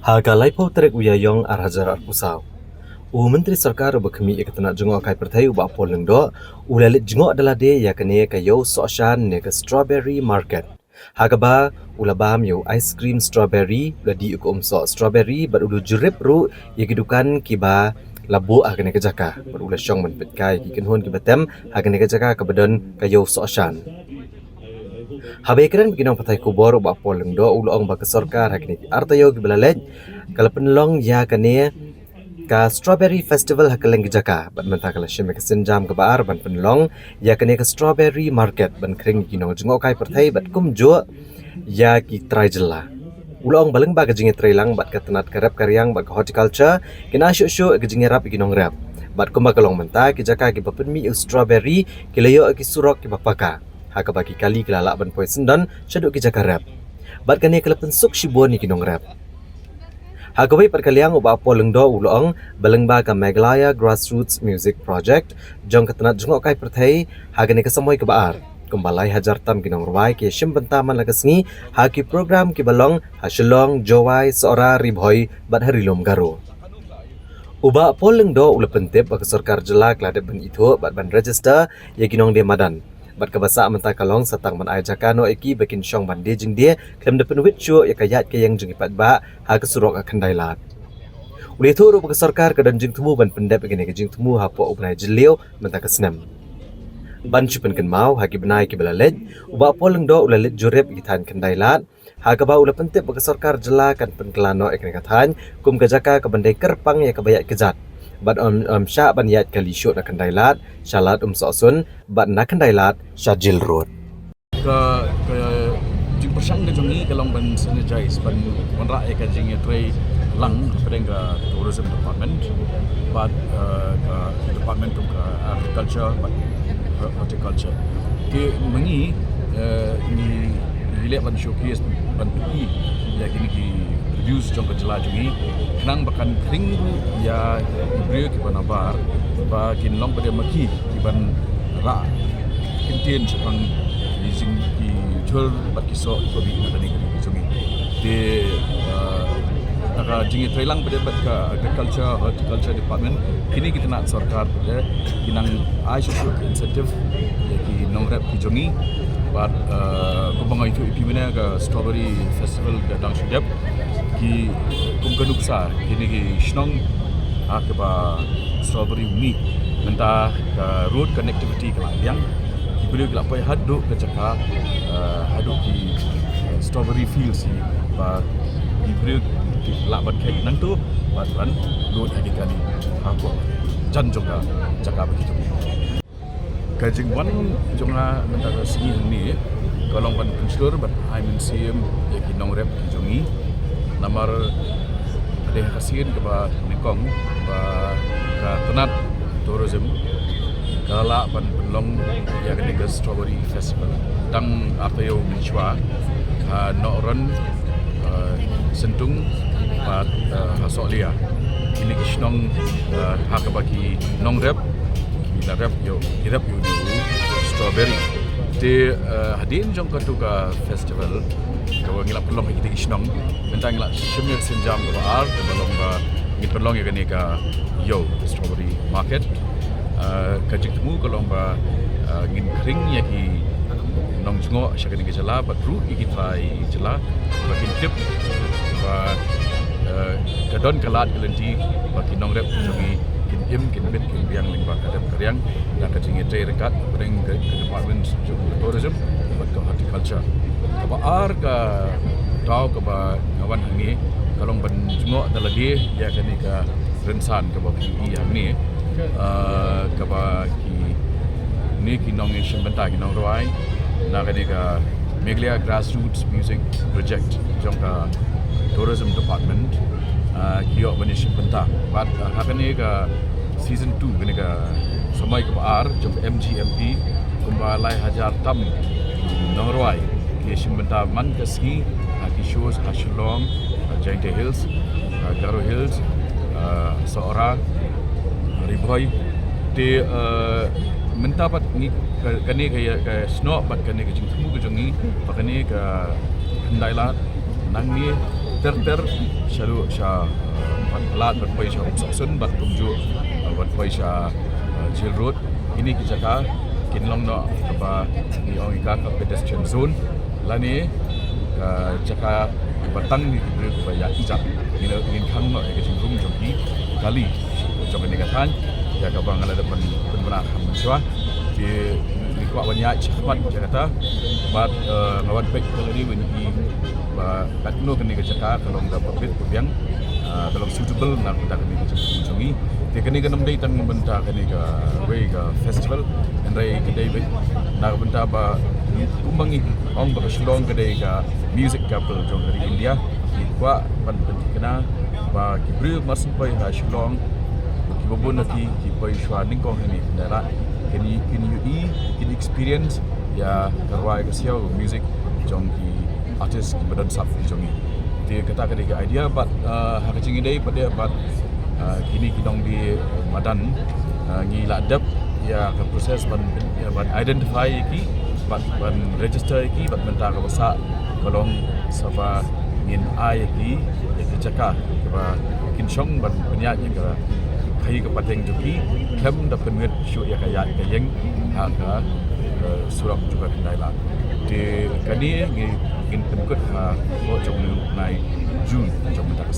Hagalai pau terek uyayong arhajar arpusau. Menteri Sarkar berkemi ikatana jengok kai pertai ubah poleng do, ulalit jengok adalah de yakane kayo sokshan ne ke strawberry market. Hagaba ulabam yo ice cream strawberry ladi ukum so strawberry ulu jurip ru yakidukan kiba labu agane ke jaka berula syong menpet kai kikenhun kibatem agane ke jaka kebedon kayo sokshan. Habaikan bikinong patay kubor ubah poleng do ulong baka Sarkar hakini artayo kibalalej kalau penlong ya kane ka Strawberry Festival hakaleng jaka ban menta kala shime ka sinjam ka baar ban penlong ya kane ka Strawberry Market ban kring kinong jengokai perthai bat kumjo ya ki try jela ulong baleng ba ka jinge trailang bat ka tenat karap karyang bat ka horticulture kina syu ka jinge rap kinong rap bat kumba kalong menta ki jaka ki bapenmi strawberry kilayo ki surok ki bapaka haka bagi kali kelala ban poi sendan syaduk ki jaka rap bat kane kala pensuk shibon ni kinong rap Hagawai perkaliang ubah poleng do ulong balengba ka Meghalaya Grassroots Music Project jong ketenat jengok kai perthai hagane ke semoy ke baar kumbalai hajar tam kinong ruai ke shim bentaman lagasngi haki program ki balong hasilong jowai seora ribhoi bat harilom garo ubah poleng do ula pentip bak Sarkar jela kladet ban itu bat ban register ya kinong de madan bat kabasa menta kalong satang man ai jakano eki bakin syong bande jing dia klem de penwit chu ya kayat ke yang jing ipat ba ha kesurok akan dailat uli tu ru Sarkar kadan jing temu ban pendep gene ke jing temu ha po ubnai jelio menta kesnem ban chupen ken mau ha ki benai ki belalej uba poleng do ulalit jurep gitan kan dailat ha ka ba ula pentip bak Sarkar jela kan penkelano ekne kathan kum kajaka ka bande kerpang ya kabayat kejat bat sya ban yat kali syot akan dailat syalat sosun bat nakan dailat syajil road ke jing persang ke jongi kalong ban synergize ban ra ka jing tray lang pedeng ke tourism department bat ke department of agriculture bat horticulture ke mengi ni hilet ban showcase ban pi ya kini ki reviews jong kejela jongi nang bakan kring ya ibrio ki banabar ba kin long pada maki ki ban ra kintien sepang using ki jul bat kiso babi ngani ki jongi de taka jingi trailang pada bat ka agriculture horticulture department kini kita nak Sarkar pada kinang ai social incentive ya ki nongrap ki jongi bat kubangai itu ipi mana ka strawberry festival datang sedap ki kumkanu besar kini ki shnong akaba strawberry uni menta ka road connectivity ke yang boleh gelap pai haduk ke jaka haduk ki strawberry fields ni ba boleh laban kai nang tu ban road lagi kali aku jan juga jaka begitu kajing wan jonga menta ka segi ni kalau ban pensur bat I museum ya ki nong rep ki jongi namar ada hasil ke ba Mekong ba ka tenat tourism kala ban pelong ya ke strawberry festival tang apa yo menchua no run sentung ba hasolia ini kisnong hak bagi nong rep kita rep yo strawberry di hadin jong ka festival kalau ngilap pelong kita kisnong mentang ngilap semir senjam ke baar ke balong ba ngit pelong ya kene ka yo strawberry market kajik temu kalau ba ngin kring ya ki nong jungo syakane ke jela ba tru iki try jela ba kin tip ba kadon kalat kelenti ba ki nong rep jongi kin im kin bit kin biang ling ba kadam karyang dan kajing ite rekat bring ke department tourism ba ke horticulture ba ar ka tau ke ba ngawan hangi kalau ban jungo dalagi ya kani ka rensan ke ba ki yang ni ke ba ki ni ki nong ishim benta ki nong roai na kani ka Meghalaya Grassroots Music Project jong ka tourism department kiok banishim benta bat hakani ka season 2 kani ka samai ke ba ar jong MGMP kumbalai hajar tam nong roai ki ishim benta man ka ski ki shows Hasilong Giant Hills Garo Hills seora Ribhoi di mentapat ni kani ke snow bat kani ke jingtemu ke jongi pakani ke hendailat nang ni ter syalu sya pelat berpai sya Uksasun bat tunjuk berpai sya Jail Road ini kijaka kinlong no apa ni ong ika ka pedestrian zone lani jaka batang ni diberi kepada ijak ingin kang no ke jingrum jogi kali jong negatan ya ka bang ala depan benar hamswa di kuat banyak cepat Jakarta bat ngawan baik kalau ni wengi ba katno kini ke Jakarta kalau enggak public yang kalau suitable nak kita kini ke jongi dia kini ke namdai tang membenta kini ke way ke festival andai kedai bet nak benta ba kumbangi ong ba Shillong kedai ke music couple jong dari India kuat ban kena ba kibru maspai ha Shillong kibobon nanti kipai shwa ningkong ini darat kini kini experience ya karwai ke siau music jong ki artist ki badan sap jongi dia kata ke idea but hakacing idai pada but kini kidong di madan ngi ladap ya ke proses ban identify ki ban register ki ban mentar ke besar kolong sapa ngin ai ki cakap ke kinshong ban penyanyi ke kai ke pateng joki kem dapat nget show ya kayak kayeng harga surat juga kendai lah di kani ngin penkut ha jong nai Jun jong tak